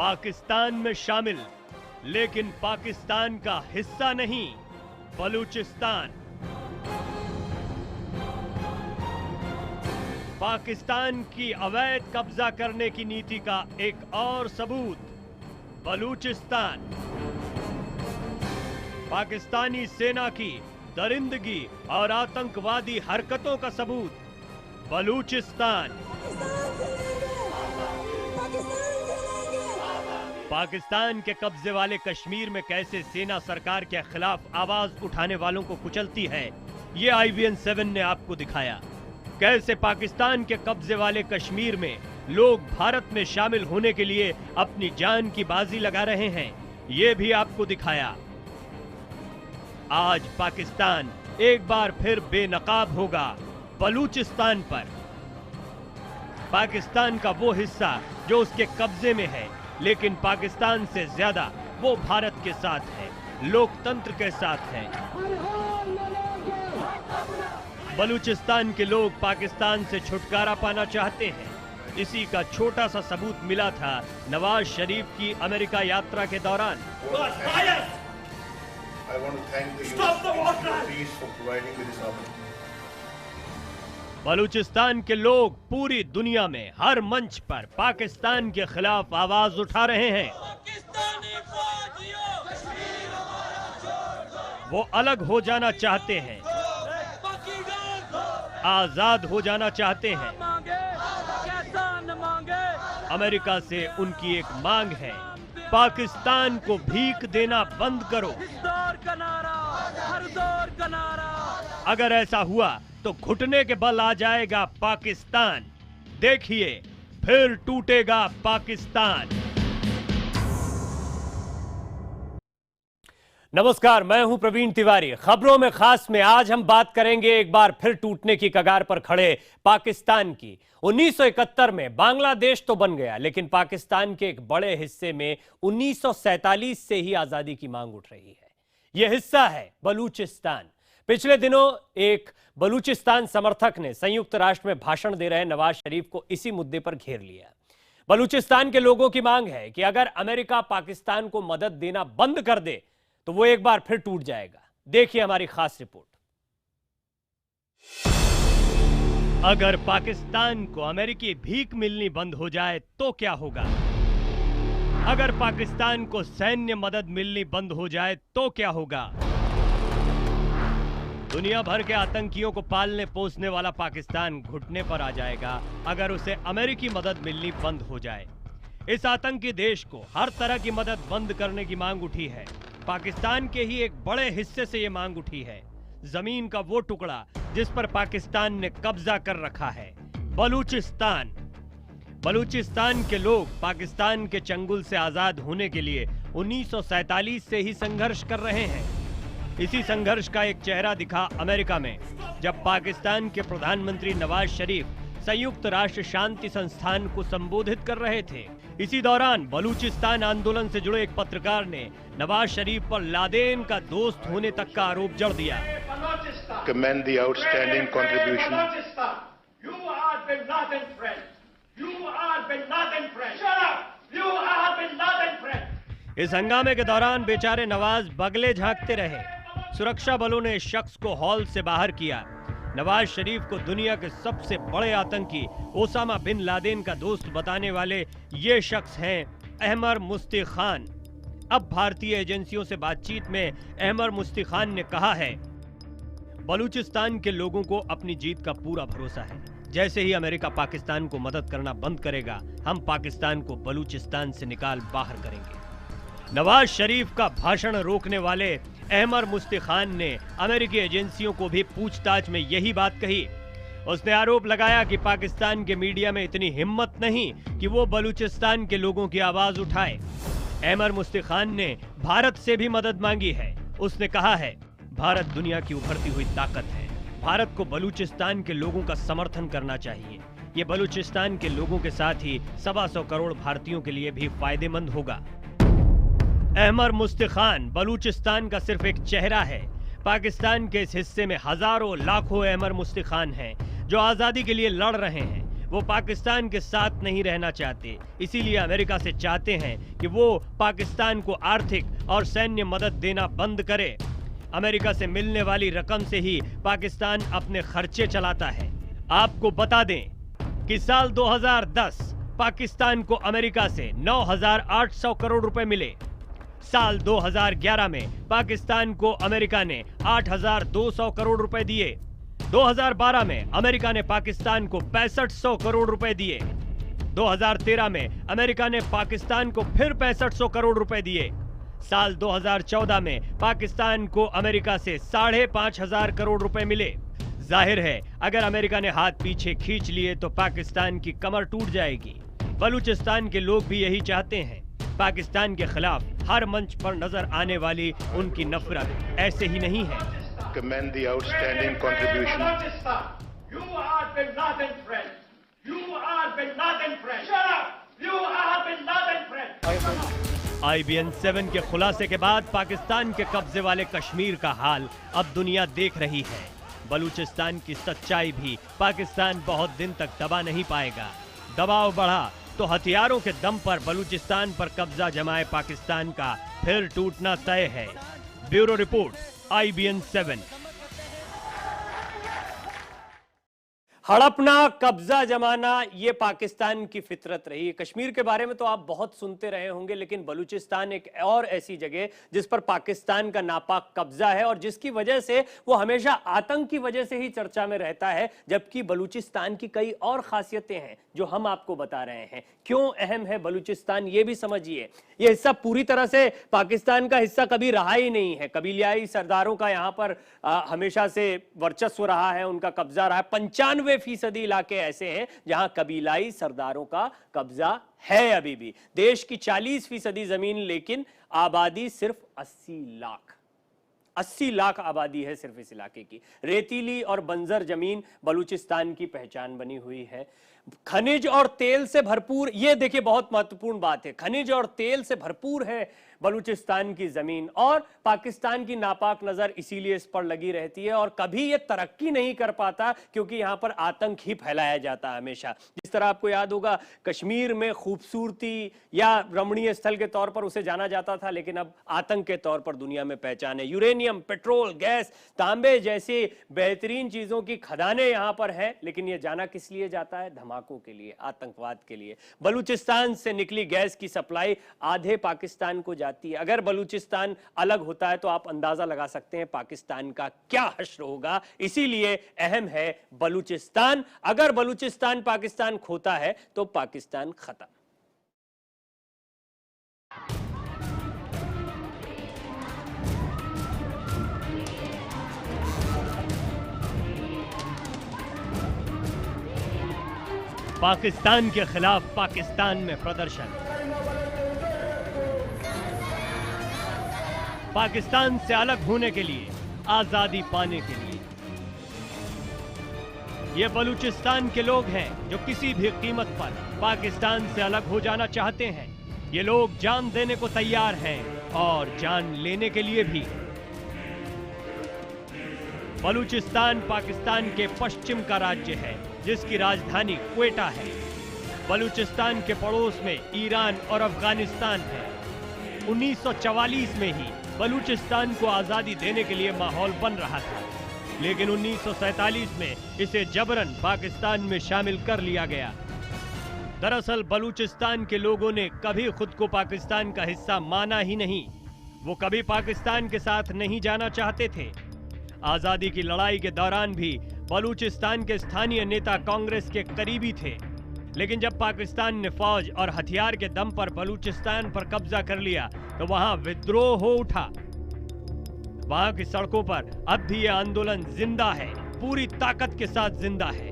पाकिस्तान में शामिल, लेकिन पाकिस्तान का हिस्सा नहीं, बलूचिस्तान। पाकिस्तान की अवैध कब्जा करने की नीति का एक और सबूत, बलूचिस्तान। पाकिस्तानी सेना की दरिंदगी और आतंकवादी हरकतों का सबूत, बलूचिस्तान। पाकिस्तान के कब्जे वाले कश्मीर में कैसे सेना सरकार के खिलाफ आवाज उठाने वालों को कुचलती है, ये IBN7 ने आपको दिखाया। कैसे पाकिस्तान के कब्जे वाले कश्मीर में लोग भारत में शामिल होने के लिए अपनी जान की बाजी लगा रहे हैं, ये भी आपको दिखाया। आज पाकिस्तान एक बार फिर बेनकाब होगा बलूचिस्तान पर। पाकिस्तान का वो हिस्सा जो उसके कब्जे में है, लेकिन पाकिस्तान से ज्यादा वो भारत के साथ है, लोकतंत्र के साथ है। बलूचिस्तान के लोग पाकिस्तान से छुटकारा पाना चाहते हैं। इसी का छोटा सा सबूत मिला था नवाज शरीफ की अमेरिका यात्रा के दौरान। बलूचिस्तान के लोग पूरी दुनिया में हर मंच पर पाकिस्तान के खिलाफ आवाज उठा रहे हैं। वो अलग हो जाना चाहते हैं, आजाद हो जाना चाहते हैं। अमेरिका से उनकी एक मांग है, पाकिस्तान को भीख देना बंद करो। अगर ऐसा हुआ तो घुटने के बल आ जाएगा पाकिस्तान। देखिए, फिर टूटेगा पाकिस्तान। नमस्कार, मैं हूं प्रवीण तिवारी। खबरों में खास में आज हम बात करेंगे एक बार फिर टूटने की कगार पर खड़े पाकिस्तान की। 1971 में बांग्लादेश तो बन गया, लेकिन पाकिस्तान के एक बड़े हिस्से में 1947 से ही आजादी की मांग उठ रही है। यह हिस्सा है बलूचिस्तान। पिछले दिनों एक बलूचिस्तान समर्थक ने संयुक्त राष्ट्र में भाषण दे रहे नवाज शरीफ को इसी मुद्दे पर घेर लिया। बलूचिस्तान के लोगों की मांग है कि अगर अमेरिका पाकिस्तान को मदद देना बंद कर दे तो वो एक बार फिर टूट जाएगा। देखिए हमारी खास रिपोर्ट। अगर पाकिस्तान को अमेरिकी भीख मिलनी बंद हो जाए तो क्या होगा? अगर पाकिस्तान को सैन्य मदद मिलनी बंद हो जाए तो क्या होगा? दुनिया भर के आतंकियों को पालने पोसने वाला पाकिस्तान घुटने पर आ जाएगा अगर उसे अमेरिकी मदद मिलनी बंद हो जाए। इस आतंकी देश को हर तरह की मदद बंद करने की मांग उठी है। पाकिस्तान के ही एक बड़े हिस्से से यह मांग उठी है, जमीन का वो टुकड़ा जिस पर पाकिस्तान ने कब्जा कर रखा है, बलूचिस्तान। बलूचिस्तान के लोग पाकिस्तान के चंगुल से आजाद होने के लिए 1947 से ही संघर्ष कर रहे हैं। इसी संघर्ष का एक चेहरा दिखा अमेरिका में, जब पाकिस्तान के प्रधानमंत्री नवाज शरीफ संयुक्त राष्ट्र शांति संस्थान को संबोधित कर रहे थे। इसी दौरान बलूचिस्तान आंदोलन से जुड़े एक पत्रकार ने नवाज शरीफ पर लादेन का दोस्त होने तक का आरोप जड़ दिया। Commend the outstanding contribution. You are Bin Laden friend. You are Bin Laden friend. Shut up. You are Bin Laden friend. इस हंगामे के दौरान बेचारे नवाज बगले झांकते रहे। सुरक्षा बलों ने इस शख्स को हॉल से बाहर किया। नवाज शरीफ को दुनिया के सबसे बड़े आतंकी ओसामा बिन लादेन का दोस्त बताने वाले ये शख्स हैं अहमर मुफ्ती खान। अब भारतीय एजेंसियों से बातचीत में अहमर मुफ्ती खान ने कहा है, बलूचिस्तान के लोगों को अपनी जीत का पूरा भरोसा है। जैसे ही अमेरिका पाकिस्तान को मदद करना बंद करेगा, हम पाकिस्तान को बलूचिस्तान से निकाल बाहर करेंगे। नवाज शरीफ का भाषण रोकने वाले अहमर मुफ्ती खान ने अमेरिकी एजेंसियों को भी पूछताछ में यही बात कही। उसने आरोप लगाया कि पाकिस्तान के मीडिया में इतनी हिम्मत नहीं कि वो बलूचिस्तान के लोगों की आवाज उठाए। अहमर मुफ्ती खान ने भारत से भी मदद मांगी है। उसने कहा है, भारत दुनिया की उभरती हुई ताकत है। भारत को बलूचिस्तान के लोगों का समर्थन करना चाहिए। ये बलूचिस्तान के लोगों के साथ ही 125 करोड़ भारतीयों के लिए भी फायदेमंद होगा। अहमर मुफ्ती खान बलूचिस्तान का सिर्फ एक चेहरा है। पाकिस्तान के इस हिस्से में हजारों लाखों अहमर मुफ्ती खान हैं जो आजादी के लिए लड़ रहे हैं। वो पाकिस्तान के साथ नहीं रहना चाहते, इसीलिए अमेरिका से चाहते हैं कि वो पाकिस्तान को आर्थिक और सैन्य मदद देना बंद करे। अमेरिका से मिलने वाली रकम से ही पाकिस्तान अपने खर्चे चलाता है। आपको बता दें कि साल 2010 पाकिस्तान को अमेरिका से 9,800 करोड़ रुपए मिले। साल 2011 में पाकिस्तान को अमेरिका ने 8,200 करोड़ रुपए दिए। 2012 में अमेरिका ने पाकिस्तान को 6500 करोड़ रुपए दिए। 2013 में अमेरिका ने पाकिस्तान को फिर 6500 करोड़ रुपए दिए। साल 2014 में पाकिस्तान को अमेरिका से 5,500 करोड़ रुपए मिले। जाहिर है अगर अमेरिका ने हाथ पीछे खींच लिए तो पाकिस्तान की कमर टूट जाएगी। बलूचिस्तान के लोग भी यही चाहते हैं। पाकिस्तान के खिलाफ हर मंच पर नजर आने वाली उनकी नफरत ऐसे ही नहीं है। Commend the outstanding contribution. You are Bin Laden friend. You are Bin Laden friend. Shut up. You are Bin Laden friend. IBN 7 के खुलासे के बाद पाकिस्तान के कब्जे वाले कश्मीर का हाल अब दुनिया देख रही है। बलूचिस्तान की सच्चाई भी पाकिस्तान बहुत दिन तक दबा नहीं पाएगा। दबाव बढ़ा तो हथियारों के दम पर बलूचिस्तान पर कब्जा जमाए पाकिस्तान का फिर टूटना तय है। Bureau report, IBN 7। हड़पना, कब्जा जमाना, ये पाकिस्तान की फितरत रही है। कश्मीर के बारे में तो आप बहुत सुनते रहे होंगे, लेकिन बलूचिस्तान एक और ऐसी जगह जिस पर पाकिस्तान का नापाक कब्जा है और जिसकी वजह से वो हमेशा आतंक की वजह से ही चर्चा में रहता है, जबकि बलूचिस्तान की कई और खासियतें हैं जो हम आपको बता रहे हैं। क्यों अहम है बलूचिस्तान, ये भी समझिए। ये हिस्सा पूरी तरह से पाकिस्तान का हिस्सा कभी रहा ही नहीं है। कबीलियाई सरदारों का यहाँ पर हमेशा से वर्चस्व रहा है, उनका कब्जा रहा है। 95% इलाके ऐसे हैं जहां कबीलाई सरदारों का कब्जा है अभी भी। देश की 40% जमीन, लेकिन आबादी सिर्फ 80 लाख आबादी है सिर्फ इस इलाके की। रेतीली और बंजर जमीन बलूचिस्तान की पहचान बनी हुई है। खनिज और तेल से भरपूर, ये देखिए बहुत महत्वपूर्ण बात है, खनिज और तेल से भरपूर है बलूचिस्तान की जमीन, और पाकिस्तान की नापाक नजर इसीलिए इस पर लगी रहती है और कभी ये तरक्की नहीं कर पाता क्योंकि यहां पर आतंक ही फैलाया जाता है हमेशा। जिस तरह आपको याद होगा कश्मीर में खूबसूरती या रमणीय स्थल के तौर पर उसे जाना जाता था, लेकिन अब आतंक के तौर पर दुनिया में पहचान है। यूरेनियम, पेट्रोल, गैस, तांबे जैसी बेहतरीन चीजों की खदानें यहां पर हैं, लेकिन ये जाना किस लिए जाता है? धमाकों के लिए, आतंकवाद के लिए। बलूचिस्तान से निकली गैस की सप्लाई आधे पाकिस्तान को जाती है। अगर बलूचिस्तान अलग होता है तो आप अंदाजा लगा सकते हैं पाकिस्तान का क्या हश्र होगा। इसीलिए अहम है बलूचिस्तान। अगर बलूचिस्तान पाकिस्तान खोता है तो पाकिस्तान खत्म। पाकिस्तान के खिलाफ पाकिस्तान में प्रदर्शन। पाकिस्तान से अलग होने के लिए, आजादी पाने के लिए। ये बलूचिस्तान के लोग हैं जो किसी भी कीमत पर पाकिस्तान से अलग हो जाना चाहते हैं। ये लोग जान देने को तैयार हैं और जान लेने के लिए भी। बलूचिस्तान पाकिस्तान के पश्चिम का राज्य है जिसकी राजधानी क्वेटा है। बलूचिस्तान के पड़ोस में ईरान और अफगानिस्तान है। 1944 में ही बलूचिस्तान को आजादी देने के लिए माहौल बन रहा था, लेकिन 1947 में इसे जबरन पाकिस्तान में शामिल कर लिया गया। दरअसल बलूचिस्तान के लोगों ने कभी खुद को पाकिस्तान का हिस्सा माना ही नहीं। वो कभी पाकिस्तान के साथ नहीं जाना चाहते थे। आजादी की लड़ाई के दौरान भी बलूचिस्तान के स्थानीय नेता कांग्रेस के करीबी थे, लेकिन जब पाकिस्तान ने फौज और हथियार के दम पर बलूचिस्तान पर कब्जा कर लिया तो वहां विद्रोह हो उठा। वहां की सड़कों पर अब भी यह आंदोलन जिंदा है, पूरी ताकत के साथ जिंदा है।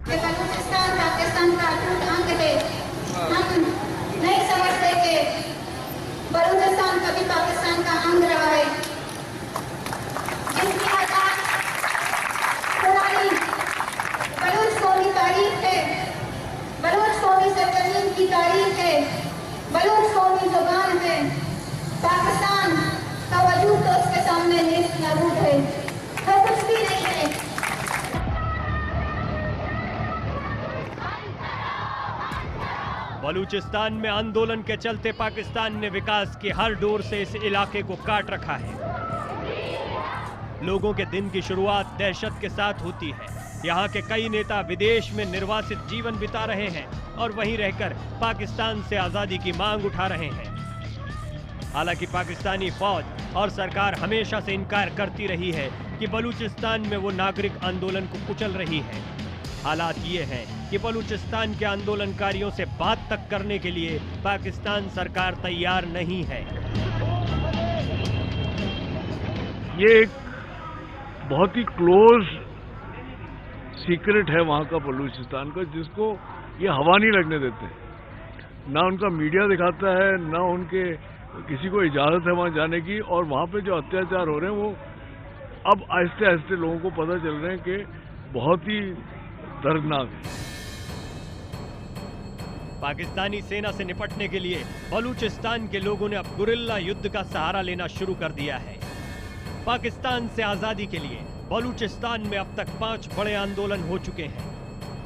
बलूचिस्तान पाकिस्तान का अटूट अंग है। हम नहीं समझते कि बलूचिस्तान कभी पाकिस्तान का अंग रहा है। इसकी आजाद पुरानी बलूच कौमी तारीख है, बलूच कौमी सरजमीन की तारीख है, बलूच कौमी जुबान है। पाकिस्तान का मौजूद तो उसके सामने नेस्त नाबूद है, वो कुछ भी नहीं है। बलूचिस्तान में आंदोलन के चलते पाकिस्तान ने विकास की हर डोर से इस इलाके को काट रखा है। लोगों के दिन की शुरुआत दहशत के साथ होती है। यहाँ के कई नेता विदेश में निर्वासित जीवन बिता रहे हैं और वहीं रहकर पाकिस्तान से आजादी की मांग उठा रहे हैं। हालांकि पाकिस्तानी फौज और सरकार हमेशा से इनकार करती रही है कि बलूचिस्तान में वो नागरिक आंदोलन को कुचल रही है। हालात ये हैं कि बलूचिस्तान के आंदोलनकारियों से बात तक करने के लिए पाकिस्तान सरकार तैयार नहीं है। ये एक बहुत ही क्लोज सीक्रेट है वहाँ का बलूचिस्तान का, जिसको ये हवा नहीं लगने देते। ना उनका मीडिया दिखाता है, ना उनके किसी को इजाज़त है वहाँ जाने की। और वहाँ पे जो अत्याचार हो रहे हैं वो अब आहिस्ते आहिस्ते लोगों को पता चल रहे हैं कि बहुत ही दर्दनाक है। पाकिस्तानी सेना से निपटने के लिए बलूचिस्तान के लोगों ने अब गुरिल्ला युद्ध का सहारा लेना शुरू कर दिया है। पाकिस्तान से आजादी के लिए बलूचिस्तान में अब तक 5 बड़े आंदोलन हो चुके हैं।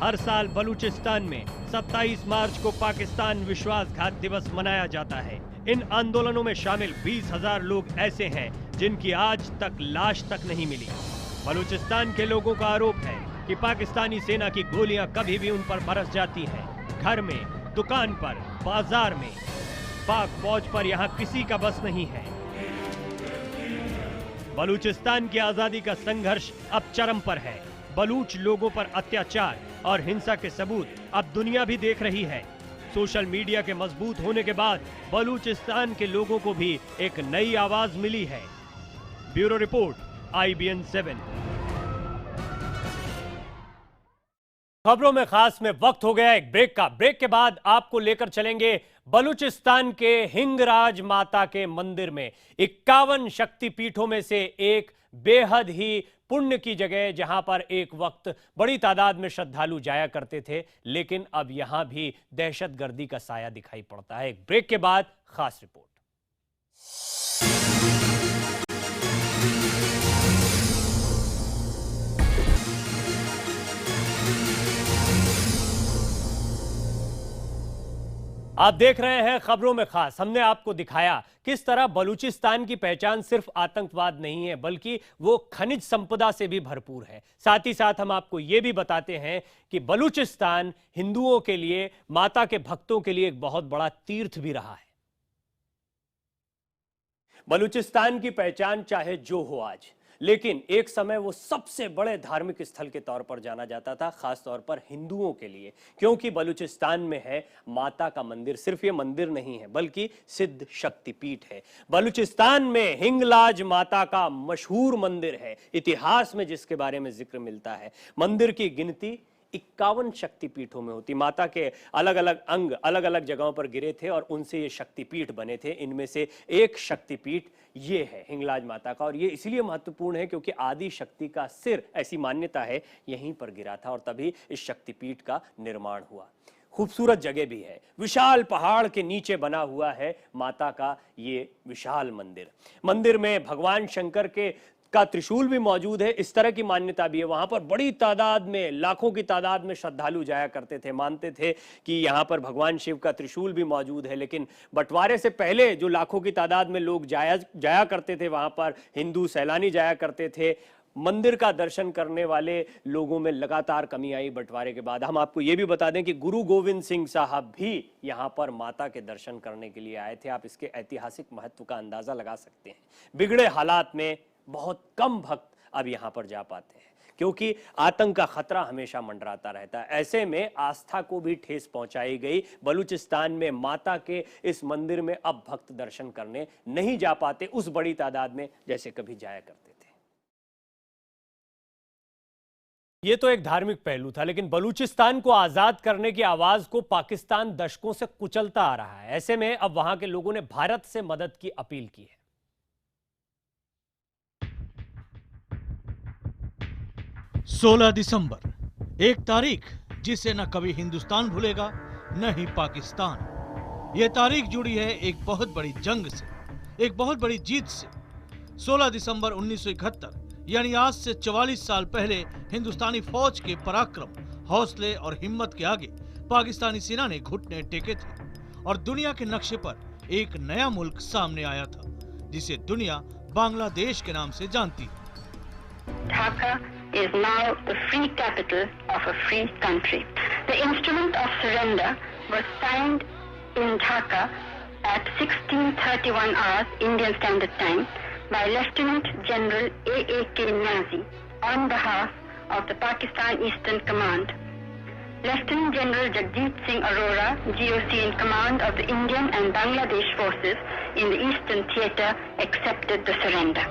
हर साल बलूचिस्तान में 27 मार्च को पाकिस्तान विश्वासघात दिवस मनाया जाता है। इन आंदोलनों में शामिल 20,000 लोग ऐसे हैं जिनकी आज तक लाश तक नहीं मिली। बलूचिस्तान के लोगों का आरोप है कि पाकिस्तानी सेना की गोलियां कभी भी उन पर बरस जाती हैं। घर में, दुकान पर, बाजार में। पाक फौज पर यहां किसी का बस नहीं है। बलूचिस्तान की आजादी का संघर्ष अब चरम पर है। बलूच लोगों पर अत्याचार और हिंसा के सबूत अब दुनिया भी देख रही है। सोशल मीडिया के मजबूत होने के बाद बलूचिस्तान के लोगों को भी एक नई आवाज मिली है। Bureau report, IBN 7। खबरों में खास में वक्त हो गया एक ब्रेक का। ब्रेक के बाद आपको लेकर चलेंगे बलूचिस्तान के हिंगराज माता के मंदिर में। 51 शक्तिपीठों में से एक बेहद ही पुण्य की जगह, जहां पर एक वक्त बड़ी तादाद में श्रद्धालु जाया करते थे, लेकिन अब यहां भी दहशतगर्दी का साया दिखाई पड़ता है। एक ब्रेक के बाद खास रिपोर्ट। आप देख रहे हैं खबरों में खास। हमने आपको दिखाया किस तरह बलूचिस्तान की पहचान सिर्फ आतंकवाद नहीं है, बल्कि वो खनिज संपदा से भी भरपूर है। साथ ही साथ हम आपको ये भी बताते हैं कि बलूचिस्तान हिंदुओं के लिए, माता के भक्तों के लिए एक बहुत बड़ा तीर्थ भी रहा है। बलूचिस्तान की पहचान चाहे जो हो आज, लेकिन एक समय वो सबसे बड़े धार्मिक स्थल के तौर पर जाना जाता था, खास तौर पर हिंदुओं के लिए, क्योंकि बलूचिस्तान में है माता का मंदिर। सिर्फ ये मंदिर नहीं है, बल्कि सिद्ध शक्तिपीठ है। बलूचिस्तान में हिंगलाज माता का मशहूर मंदिर है, इतिहास में जिसके बारे में जिक्र मिलता है। मंदिर की गिनती 51 शक्तिपीठों में होती। माता के अलग अलग अंग अलग अलग जगहों पर गिरे थे और उनसे ये शक्तिपीठ बने थे। इनमें से एक शक्तिपीठ ये है हिंगलाज माता का, और ये इसलिए महत्वपूर्ण है क्योंकि आदि शक्ति का सिर, ऐसी मान्यता है, यहीं पर गिरा था और तभी इस शक्तिपीठ का निर्माण हुआ। खूबसूरत जगह भी है, विशाल पहाड़ के नीचे बना हुआ है माता का ये विशाल मंदिर। मंदिर में भगवान शंकर का त्रिशूल भी मौजूद है, इस तरह की मान्यता भी है। वहां पर बड़ी तादाद में, लाखों की तादाद में श्रद्धालु जाया करते थे, मानते थे कि यहां पर भगवान शिव का त्रिशूल भी मौजूद है। लेकिन बंटवारे से पहले जो लाखों की तादाद में लोग जाया करते थे, वहां पर हिंदू सैलानी जाया करते थे। मंदिर का दर्शन करने वाले लोगों में लगातार कमी आई बंटवारे के बाद। हम आपको यह भी बता दें कि गुरु गोविंद सिंह साहब भी यहां पर माता के दर्शन करने के लिए आए थे। आप इसके ऐतिहासिक महत्व का अंदाजा लगा सकते हैं। बिगड़े हालात में बहुत कम भक्त अब यहां पर जा पाते हैं, क्योंकि आतंक का खतरा हमेशा मंडराता रहता है। ऐसे में आस्था को भी ठेस पहुंचाई गई। बलूचिस्तान में माता के इस मंदिर में अब भक्त दर्शन करने नहीं जा पाते उस बड़ी तादाद में जैसे कभी जाया करते थे। ये तो एक धार्मिक पहलू था, लेकिन बलूचिस्तान को आजाद करने की आवाज को पाकिस्तान दशकों से कुचलता आ रहा है। ऐसे में अब वहां के लोगों ने भारत से मदद की अपील की है। 16 दिसंबर, एक तारीख जिसे न कभी हिंदुस्तान भूलेगा न ही पाकिस्तान। यह तारीख जुड़ी है एक बहुत बड़ी जंग से, एक बहुत बड़ी जीत से। 16 दिसंबर 1971 यानी आज से 44 साल पहले हिंदुस्तानी फौज के पराक्रम, हौसले और हिम्मत के आगे पाकिस्तानी सेना ने घुटने टेके थे और दुनिया के नक्शे पर एक नया मुल्क सामने आया था जिसे दुनिया बांग्लादेश के नाम से जानती है। Dhaka is now the free capital of a free country. The instrument of surrender was signed in Dhaka at 16:31 hours Indian Standard Time by Lieutenant General A.A.K. Niazi on behalf of the Pakistan Eastern Command. Lieutenant General Jagdeep Singh Arora, GOC in command of the Indian and Bangladesh forces in the Eastern Theatre, accepted the surrender.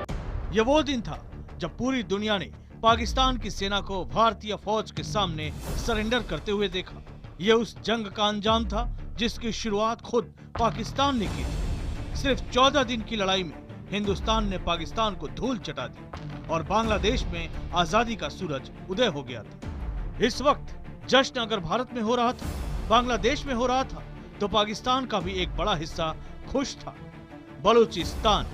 यह वो दिन था जब पूरी दुनिया ने पाकिस्तान की सेना को भारतीय फौज के सामने सरेंडर करते हुए देखा। यह उस जंग का अंजाम था जिसकी शुरुआत खुद पाकिस्तान ने की थी। सिर्फ 14 दिन की लड़ाई में हिंदुस्तान ने पाकिस्तान को धूल चटा दी और बांग्लादेश में आजादी का सूरज उदय हो गया था। इस वक्त जश्न अगर भारत में हो रहा था, बांग्लादेश में हो रहा था, तो पाकिस्तान का भी एक बड़ा हिस्सा खुश था, बलूचिस्तान।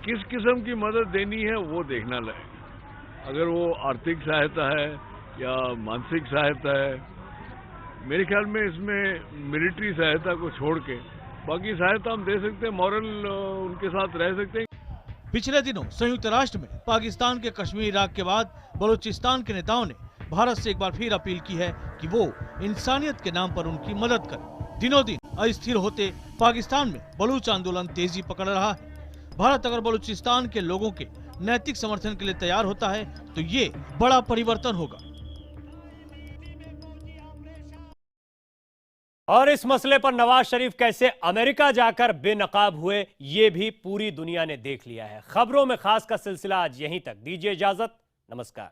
किस किस्म की मदद देनी है वो देखना लगेगा। अगर वो आर्थिक सहायता है या मानसिक सहायता है, मेरे ख्याल में इसमें मिलिट्री सहायता को छोड़ के बाकी सहायता हम दे सकते हैं, मॉरल उनके साथ रह सकते हैं। पिछले दिनों संयुक्त राष्ट्र में पाकिस्तान के कश्मीर इराक के बाद बलूचिस्तान के नेताओं ने भारत से एक बार फिर अपील की है कि वो इंसानियत के नाम पर उनकी मदद करे। दिनों दिन अस्थिर होते पाकिस्तान में बलूच आंदोलन तेजी पकड़ रहा है। भारत अगर बलूचिस्तान के लोगों के नैतिक समर्थन के लिए तैयार होता है तो ये बड़ा परिवर्तन होगा। और इस मसले पर नवाज शरीफ कैसे अमेरिका जाकर बेनकाब हुए, ये भी पूरी दुनिया ने देख लिया है। खबरों में खास का सिलसिला आज यहीं तक। दीजिए इजाजत, नमस्कार।